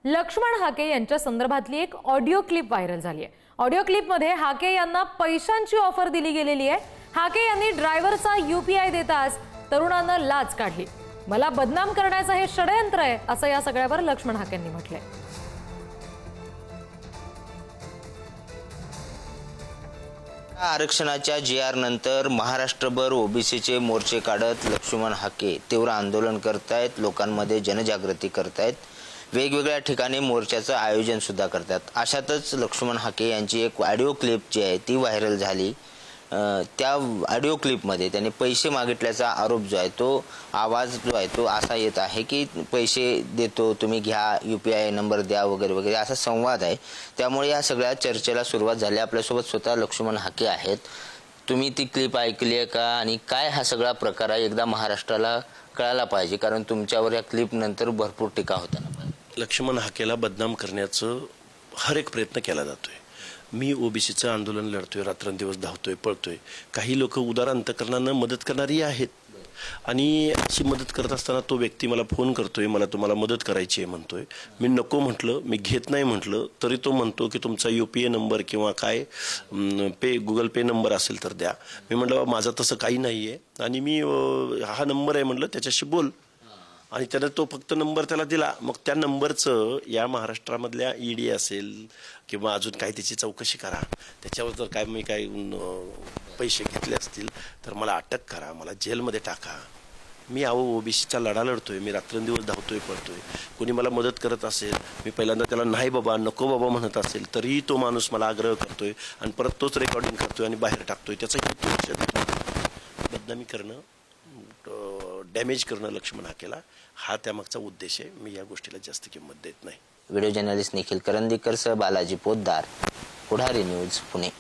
लक्ष्मण हाके यांच्या संदर्भातली एक ऑडिओ क्लिप व्हायरल झाली आहे। ऑडिओ क्लिपमध्ये हाके यांना पैशांची ऑफर दिली गेलेली आहे। हाके यांनी ड्रायव्हरचा UPI देताच तरुणांना लाच काढली। मला बदनाम करण्याचं हे षडयंत्र आहे असं या सगळ्यावर लक्ष्मण हाकेंनी म्हटलंय। आरक्षणाच्या GR नंतर महाराष्ट्रभर ओबीसीचे मोर्चे काढत लक्ष्मण हाके तीव्र आंदोलन करतायत, लोकांमध्ये जनजागृती करतायत, वेगवेगळ्या ठिकाणी मोर्चाचं आयोजन सुद्धा करतात। अशातच लक्ष्मण हाके यांची एक ऑडिओ क्लिप जी आहे ती व्हायरल झाली। त्या ऑडिओ क्लिपमध्ये त्यांनी पैसे मागितल्याचा आरोप जो आहे तो आवाज जो आहे तो असा येत आहे की पैसे देतो, तुम्ही घ्या, UPI नंबर द्या वगैरे वगैरे असा संवाद आहे। त्यामुळे या सगळ्या चर्चेला सुरुवात झाली। आपल्यासोबत स्वतः लक्ष्मण हाके आहेत। तुम्ही ती क्लिप ऐकली आहे का आणि काय हा सगळा प्रकार आहे एकदा महाराष्ट्राला कळायला पाहिजे, कारण तुमच्यावर या क्लिप नंतर भरपूर टीका होताना। लक्ष्मण हाकेला बदनाम करण्याचं हर एक प्रयत्न केला जातोय। मी ओबीसीचं आंदोलन लढतोय, रात्रंदिवस धावतोय, पळतोय। काही लोक उदार अंतकरणानं मदत करणारी आहेत आणि अशी मदत करत असताना तो व्यक्ती मला फोन करतोय, मला तुम्हाला मदत करायची आहे म्हणतोय। मी नको म्हटलं, मी घेत नाही म्हटलं, तरी तो म्हणतो की तुमचा UPI नंबर किंवा काय गुगल पे नंबर असेल तर द्या। मी म्हटलं माझा तसं काही नाही आहे आणि मी हा नंबर आहे म्हटलं, त्याच्याशी बोल। आणि त्यानं तो फक्त नंबर त्याला दिला। मग त्या नंबरचं या महाराष्ट्रामधल्या ED असेल किंवा अजून काही त्याची चौकशी करा, त्याच्यावर जर काय मी काय पैसे घेतले असतील तर मला अटक करा, मला जेलमध्ये टाका। मी ओबीसीचा लढा लढतोय, मी रात्रंदिवस धावतोय, पळतोय। कोणी मला मदत करत असेल, मी पहिल्यांदा त्याला नाही बाबा, नको बाबा म्हणत असेल तरीही तो माणूस मला आग्रह करतोय आणि परत तोच रेकॉर्डिंग करतोय आणि बाहेर टाकतोय। त्याचा बदनामी करणं, डॅमेज करणं लक्ष्मण हाकेला हा त्यामागचा उद्देश आहे। मी या गोष्टीला जास्त किंमत देत नाही। व्हिडिओ जर्नलिस्ट निखिल करंदीकर सह बालाजी पोद्दार, पुढारी न्यूज, पुणे।